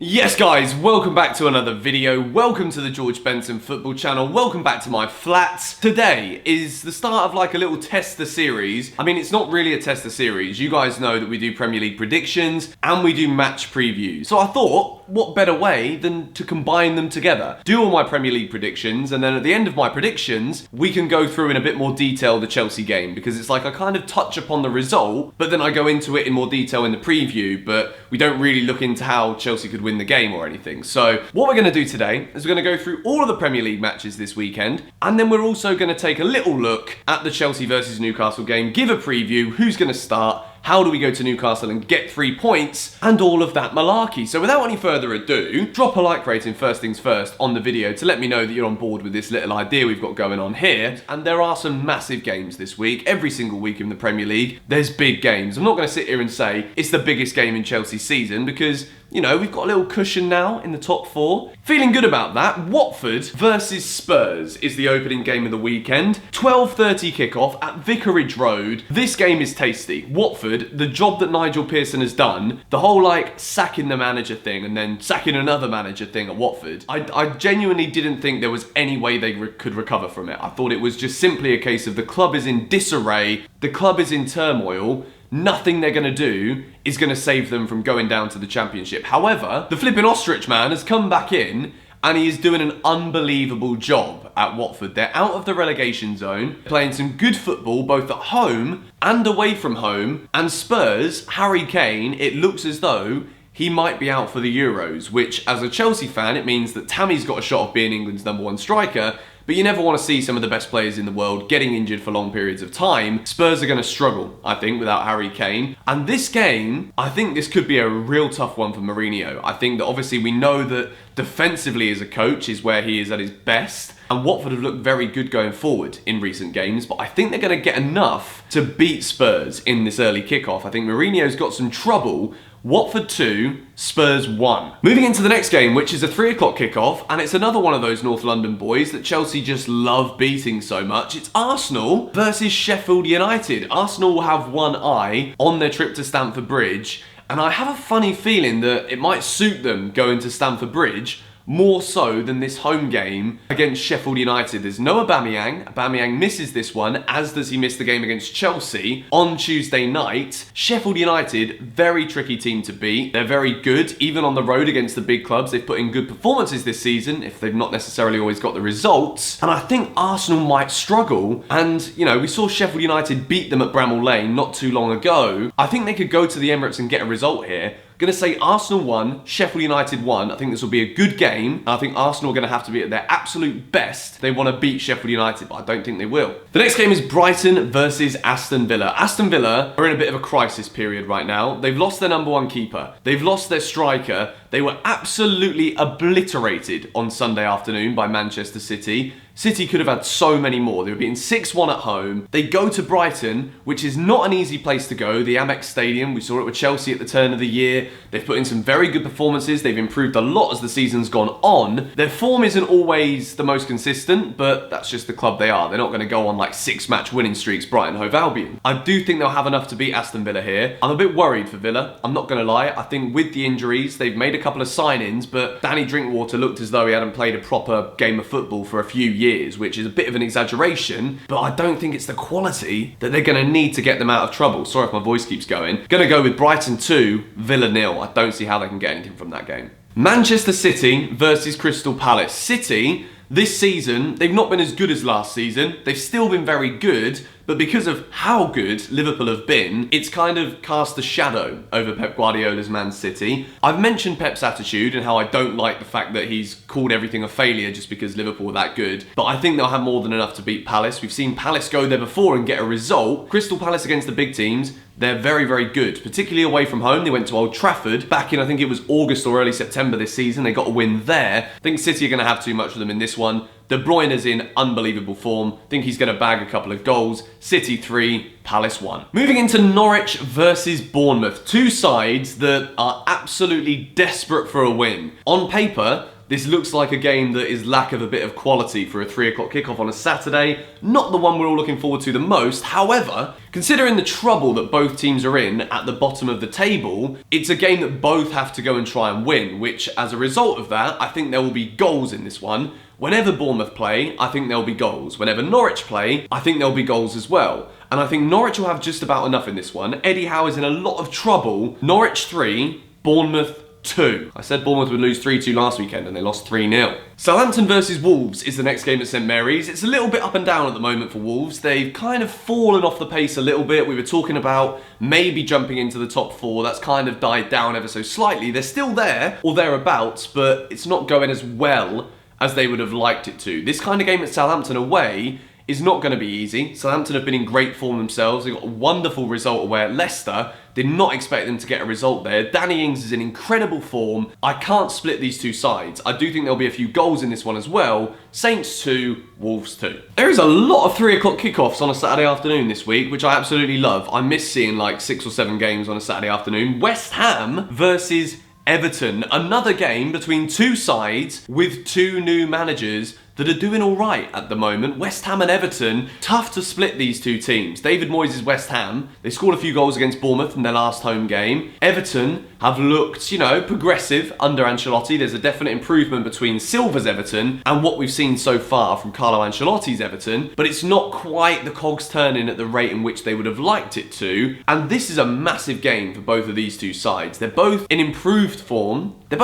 Yes guys, welcome back to another video. Welcome to the George Benson football channel. Welcome back to my flat. Today is the start of like a little tester series. I mean, it's not really a tester series. You guys know that we do Premier League predictions and we do match previews. So I thought, what better way than to combine them together? Do all my Premier League predictions, and then at the end of my predictions, we can go through in a bit more detail the Chelsea game, because it's like I kind of touch upon the result, but then I go into it in more detail in the preview, but we don't really look into how Chelsea could win the game or anything. So what we're going to do today is we're going to go through all of the Premier League matches this weekend, and then we're also going to take a little look at the Chelsea versus Newcastle game, give a preview, who's going to start, how do we go to Newcastle and get 3 points, and all of that malarkey. So without any further ado, drop a like rating first things first on the video to let me know that you're on board with this little idea we've got going on here. And there are some massive games this week. Every single week in the Premier League, there's big games. I'm not going to sit here and say it's the biggest game in Chelsea's season, because, you know, we've got a little cushion now in the top 4. Feeling good about that. Watford versus Spurs is the opening game of the weekend. 12:30 kickoff at Vicarage Road. This game is tasty. Watford, the job that Nigel Pearson has done, the whole like sacking the manager thing and then sacking another manager thing at Watford, I genuinely didn't think there was any way they could recover from it. I thought it was just simply a case of the club is in disarray, the club is in turmoil, nothing they're going to do is going to save them from going down to the Championship. However, the flipping ostrich man has come back in and he is doing an unbelievable job at Watford. They're out of the relegation zone, playing some good football both at home and away from home. And Spurs, Harry Kane, it looks as though he might be out for the Euros, which as a Chelsea fan, it means that Tammy's got a shot of being England's #1 striker. But you never want to see some of the best players in the world getting injured for long periods of time. Spurs are going to struggle, I think, without Harry Kane. And this game, I think this could be a real tough one for Mourinho. I think that obviously we know that defensively as a coach is where he is at his best. And Watford have looked very good going forward in recent games, but I think they're going to get enough to beat Spurs in this early kickoff. I think Mourinho's got some trouble. Watford 2, Spurs 1. Moving into the next game, which is a 3 o'clock kickoff, and it's another one of those North London boys that Chelsea just love beating so much. It's Arsenal versus Sheffield United. Arsenal will have one eye on their trip to Stamford Bridge, and I have a funny feeling that it might suit them going to Stamford Bridge more so than this home game against Sheffield United. There's no Aubameyang. Aubameyang misses this one, as does he miss the game against Chelsea on Tuesday night. Sheffield United, very tricky team to beat. They're very good, even on the road against the big clubs. They've put in good performances this season, if they've not necessarily always got the results. And I think Arsenal might struggle. And, you know, we saw Sheffield United beat them at Bramall Lane not too long ago. I think they could go to the Emirates and get a result here. Going to say Arsenal 1, Sheffield United 1. I think this will be a good game. I think Arsenal are going to have to be at their absolute best. They want to beat Sheffield United, but I don't think they will. The next game is Brighton versus Aston Villa. Aston Villa are in a bit of a crisis period right now. They've lost their #1 keeper. They've lost their striker. They were absolutely obliterated on Sunday afternoon by Manchester City. City could have had so many more. They were beaten 6-1 at home. They go to Brighton, which is not an easy place to go. The Amex Stadium, we saw it with Chelsea at the turn of the year. They've put in some very good performances. They've improved a lot as the season's gone on. Their form isn't always the most consistent, but that's just the club they are. They're not going to go on like 6-match winning streaks, Brighton Hove Albion. I do think they'll have enough to beat Aston Villa here. I'm a bit worried for Villa. I'm not going to lie. I think with the injuries, they've made a couple of signings, but Danny Drinkwater looked as though he hadn't played a proper game of football for a few years, which is a bit of an exaggeration, but I don't think it's the quality that they're going to need to get them out of trouble. Sorry if my voice keeps going. Going to go with Brighton 2, Villa 0. I don't see how they can get anything from that game. Manchester City versus Crystal Palace. City, this season, they've not been as good as last season. They've still been very good, but because of how good Liverpool have been, it's kind of cast a shadow over Pep Guardiola's Man City. I've mentioned Pep's attitude and how I don't like the fact that he's called everything a failure just because Liverpool are that good, but I think they'll have more than enough to beat Palace. We've seen Palace go there before and get a result. Crystal Palace against the big teams, they're very, very good, particularly away from home. They went to Old Trafford back in, I think it was August or early September this season. They got a win there. I think City are going to have too much of them in this one. De Bruyne is in unbelievable form. I think he's going to bag a couple of goals. City 3, Palace 1. Moving into Norwich versus Bournemouth. Two sides that are absolutely desperate for a win. On paper, this looks like a game that is lack of a bit of quality for a 3 o'clock kickoff on a Saturday. Not the one we're all looking forward to the most. However, considering the trouble that both teams are in at the bottom of the table, it's a game that both have to go and try and win, which as a result of that, I think there will be goals in this one. Whenever Bournemouth play, I think there'll be goals. Whenever Norwich play, I think there'll be goals as well. And I think Norwich will have just about enough in this one. Eddie Howe is in a lot of trouble. Norwich 3, Bournemouth 2. I said Bournemouth would lose 3-2 last weekend and they lost 3-0. Southampton versus Wolves is the next game at St Mary's. It's a little bit up and down at the moment for Wolves. They've kind of fallen off the pace a little bit. We were talking about maybe jumping into the top 4. That's kind of died down ever so slightly. They're still there or thereabouts, but it's not going as well as they would have liked it to. This kind of game at Southampton away is not going to be easy. Southampton have been in great form themselves. They got a wonderful result away at Leicester. Did not expect them to get a result there. Danny Ings is in incredible form. I can't split these two sides. I do think there'll be a few goals in this one as well. Saints 2, Wolves 2. There is a lot of 3 o'clock kickoffs on a Saturday afternoon this week, which I absolutely love. I miss seeing like 6 or 7 games on a Saturday afternoon. West Ham versus Everton. Another game between two sides with 2 new managers that are doing all right at the moment. West Ham and Everton, tough to split these two teams. David Moyes' West Ham, they scored a few goals against Bournemouth in their last home game. Everton have looked, progressive under Ancelotti. There's a definite improvement between Silva's Everton and what we've seen so far from Carlo Ancelotti's Everton, but it's not quite the cogs turning at the rate in which they would have liked it to, and this is a massive game for both of these two sides. They're both in improved form. But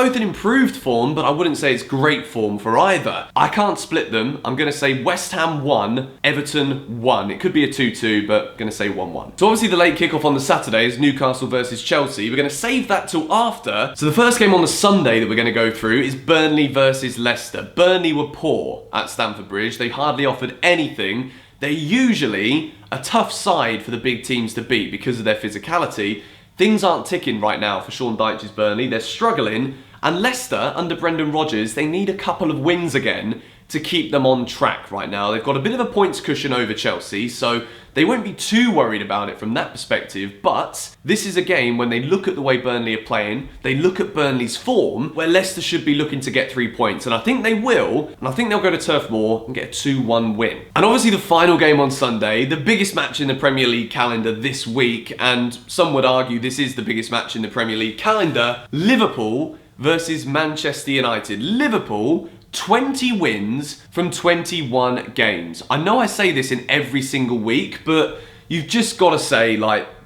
I wouldn't say it's great form for either. I can't split them. I'm going to say West Ham 1, Everton 1. It could be a 2-2, but I'm going to say 1-1. So obviously the late kickoff on the Saturday is Newcastle versus Chelsea. We're going to save that till after. So the first game on the Sunday that we're going to go through is Burnley versus Leicester. Burnley were poor at Stamford Bridge. They hardly offered anything. They're usually a tough side for the big teams to beat because of their physicality. Things aren't ticking right now for Sean Dyche's Burnley. They're struggling. And Leicester, under Brendan Rodgers, they need a couple of wins again to keep them on track right now. They've got a bit of a points cushion over Chelsea, so they won't be too worried about it from that perspective. But this is a game when they look at the way Burnley are playing, they look at Burnley's form, where Leicester should be looking to get 3 points. And I think they will, and I think they'll go to Turf Moor and get a 2-1 win. And obviously the final game on Sunday, the biggest match in the Premier League calendar this week, and some would argue this is the biggest match in the Premier League calendar, Liverpool versus Manchester United. Liverpool, 20 wins from 21 games. I know I say this in every single week, but you've just got to say,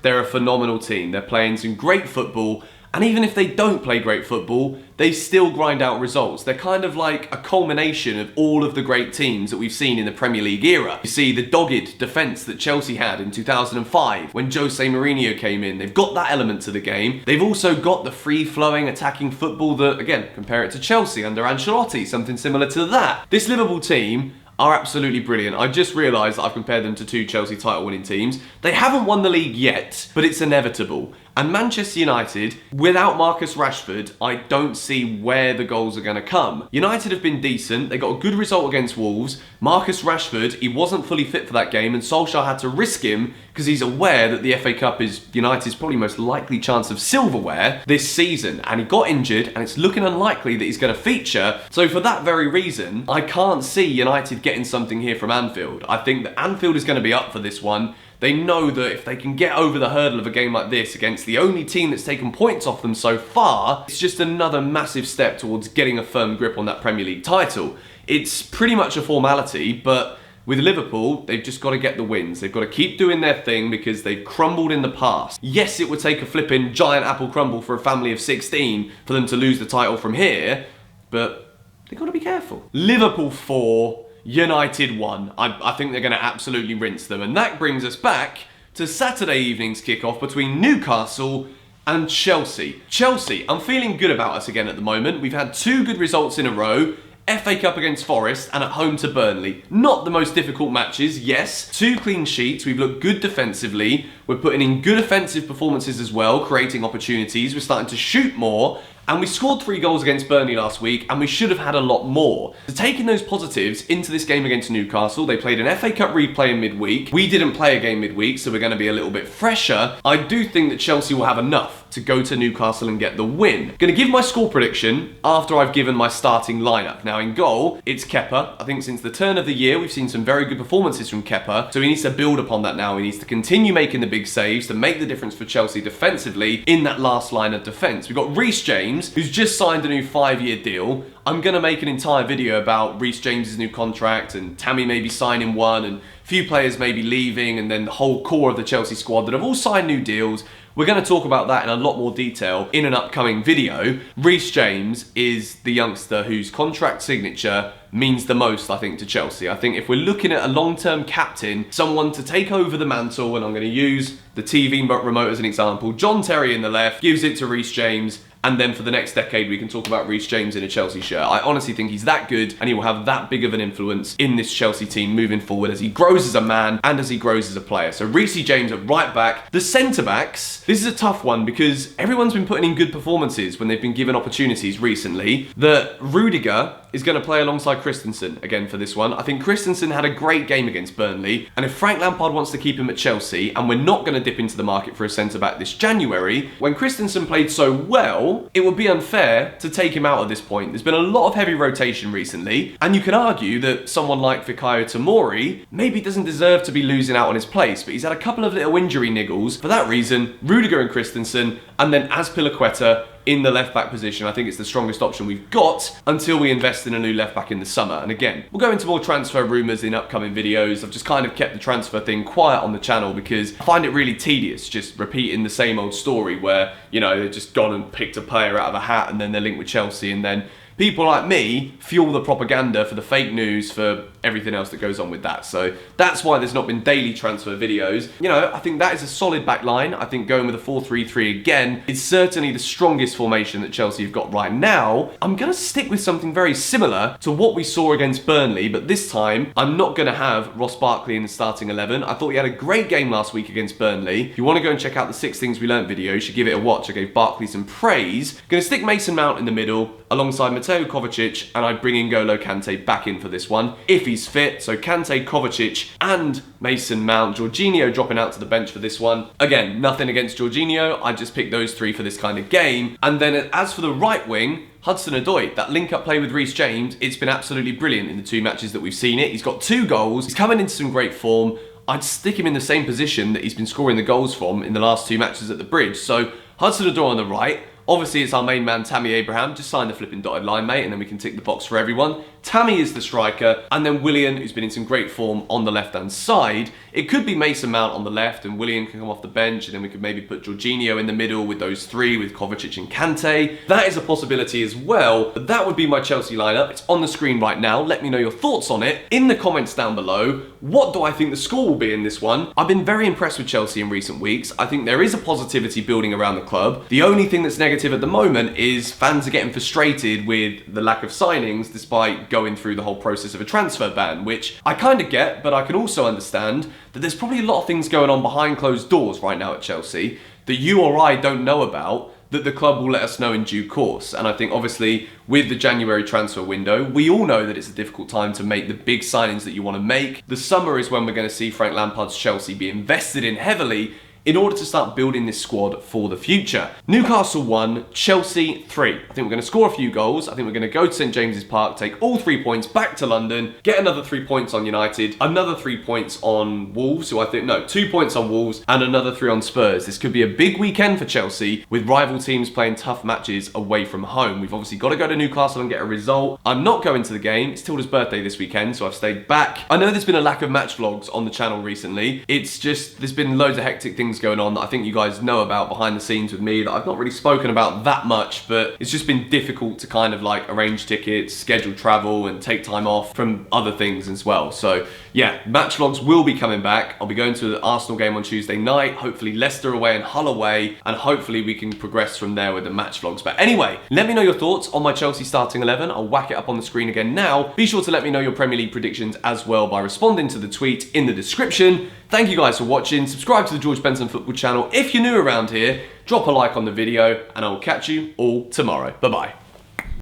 they're a phenomenal team. They're playing some great football, and even if they don't play great football, they still grind out results. They're kind of like a culmination of all of the great teams that we've seen in the Premier League era. You see the dogged defence that Chelsea had in 2005 when Jose Mourinho came in. They've got that element to the game. They've also got the free-flowing attacking football that, again, compare it to Chelsea under Ancelotti, something similar to that. This Liverpool team are absolutely brilliant. I just realised that I've compared them to 2 Chelsea title-winning teams. They haven't won the league yet, but it's inevitable. And Manchester United, without Marcus Rashford, I don't see where the goals are going to come. United have been decent. They got a good result against Wolves. Marcus Rashford, he wasn't fully fit for that game, and Solskjaer had to risk him because he's aware that the FA Cup is United's probably most likely chance of silverware this season. And he got injured, and it's looking unlikely that he's going to feature. So for that very reason, I can't see United getting something here from Anfield. I think that Anfield is going to be up for this one. They know that if they can get over the hurdle of a game like this against the only team that's taken points off them so far, it's just another massive step towards getting a firm grip on that Premier League title. It's pretty much a formality, but with Liverpool, they've just got to get the wins. They've got to keep doing their thing because they've crumbled in the past. Yes, it would take a flipping giant apple crumble for a family of 16 for them to lose the title from here, but they've got to be careful. Liverpool 4, United 1. I think they're going to absolutely rinse them. And that brings us back to Saturday evening's kickoff between Newcastle and Chelsea. Chelsea, I'm feeling good about us again at the moment. We've had 2 good results in a row. FA Cup against Forest and at home to Burnley. Not the most difficult matches, yes. 2 clean sheets, we've looked good defensively. We're putting in good offensive performances as well, creating opportunities. We're starting to shoot more. And we scored 3 goals against Burnley last week, and we should have had a lot more. So taking those positives into this game against Newcastle, they played an FA Cup replay in midweek. We didn't play a game midweek, so we're going to be a little bit fresher. I do think that Chelsea will have enough to go to Newcastle and get the win. Going to give my score prediction after I've given my starting lineup. Now in goal, it's Kepa. I think since the turn of the year, we've seen some very good performances from Kepa, so he needs to build upon that now. He needs to continue making the big saves to make the difference for Chelsea defensively in that last line of defence. We've got Reece James, who's just signed a new 5-year deal. I'm going to make an entire video about Reece James' new contract and Tammy maybe signing one and a few players maybe leaving and then the whole core of the Chelsea squad that have all signed new deals. We're going to talk about that in a lot more detail in an upcoming video. Reece James is the youngster whose contract signature means the most, I think, to Chelsea. I think if we're looking at a long-term captain, someone to take over the mantle, and I'm going to use the TV remote as an example, John Terry in the left gives it to Reece James, and then for the next decade we can talk about Reece James in a Chelsea shirt. I honestly think he's that good and he will have that big of an influence in this Chelsea team moving forward as he grows as a man and as he grows as a player. So Reece James at right back. The centre-backs, this is a tough one because everyone's been putting in good performances when they've been given opportunities recently. That Rudiger is going to play alongside Christensen again for this one. I think Christensen had a great game against Burnley, and if Frank Lampard wants to keep him at Chelsea, and we're not going to dip into the market for a centre-back this January, when Christensen played so well, it would be unfair to take him out at this point. There's been a lot of heavy rotation recently, and you can argue that someone like Fikayo Tomori maybe doesn't deserve to be losing out on his place, but he's had a couple of little injury niggles. For that reason, Rudiger and Christensen, and then Azpilicueta in the left-back position. I think it's the strongest option we've got until we invest in a new left-back in the summer. And again, we'll go into more transfer rumours in upcoming videos. I've just kind of kept the transfer thing quiet on the channel because I find it really tedious just repeating the same old story where, you know, they've just gone and picked a player out of a hat and then they're linked with Chelsea, and then people like me fuel the propaganda for the fake news, for everything else that goes on with that. So that's why there's not been daily transfer videos. You know, I think that is a solid back line. I think going with a 4-3-3 again is certainly the strongest formation that Chelsea have got right now. I'm going to stick with something very similar to what we saw against Burnley, but this time I'm not going to have Ross Barkley in the starting 11. I thought he had a great game last week against Burnley. If you want to go and check out the 6 Things We Learned video, you should give it a watch. I gave Barkley some praise. Going to stick Mason Mount in the middle alongside Mateo Kovacic, and I bring N'Golo Kante back in for this one if he's fit. So Kante, Kovacic and Mason Mount. Jorginho dropping out to the bench for this one. Again, nothing against Jorginho, I just picked those 3 for this kind of game. And then as for the right wing, Hudson-Odoi, that link-up play with Reece James, it's been absolutely brilliant in the 2 matches that we've seen it. He's got 2 goals, he's coming into some great form. I'd stick him in the same position that he's been scoring the goals from in the last 2 matches at the Bridge. So Hudson-Odoi on the right. Obviously, it's our main man, Tammy Abraham. Just sign the flipping dotted line, mate, and then we can tick the box for everyone. Tammy is the striker, and then Willian, who's been in some great form on the left-hand side. It could be Mason Mount on the left, and Willian can come off the bench, and then we could maybe put Jorginho in the middle with those 3, with Kovacic and Kante. That is a possibility as well, but that would be my Chelsea lineup. It's on the screen right now. Let me know your thoughts on it in the comments down below. What do I think the score will be in this one? I've been very impressed with Chelsea in recent weeks. I think there is a positivity building around the club. The only thing that's negative at the moment is fans are getting frustrated with the lack of signings despite going through the whole process of a transfer ban, which I kind of get, but I can also understand that there's probably a lot of things going on behind closed doors right now at Chelsea that you or I don't know about, that the club will let us know in due course. And I think obviously with the January transfer window, we all know that it's a difficult time to make the big signings that you want to make. The summer is when we're going to see Frank Lampard's Chelsea be invested in heavily in order to start building this squad for the future. Newcastle 1, Chelsea 3. I think we're going to score a few goals. I think we're going to go to St James's Park, take all 3 points back to London, get another 3 points on United, another 3 points on Wolves, who I think, no, 2 points on Wolves, and another 3 on Spurs. This could be a big weekend for Chelsea, with rival teams playing tough matches away from home. We've obviously got to go to Newcastle and get a result. I'm not going to the game. It's Tilda's birthday this weekend, so I've stayed back. I know there's been a lack of match vlogs on the channel recently. It's just, there's been loads of hectic things going on that I think you guys know about behind the scenes with me that I've not really spoken about that much, but it's just been difficult to kind of like arrange tickets, schedule travel, and take time off from other things as well. So yeah, match vlogs will be coming back. I'll be going to the Arsenal game on Tuesday night, hopefully Leicester away and Hull away, and hopefully we can progress from there with the match vlogs. But anyway, let me know your thoughts on my Chelsea starting 11. I'll whack it up on the screen again now. Be sure to let me know your Premier League predictions as well by responding to the tweet in the description. Thank you guys for watching. Subscribe to the George Benson Football channel if you're new around here. Drop a like on the video, and I will catch you all tomorrow. Bye-bye.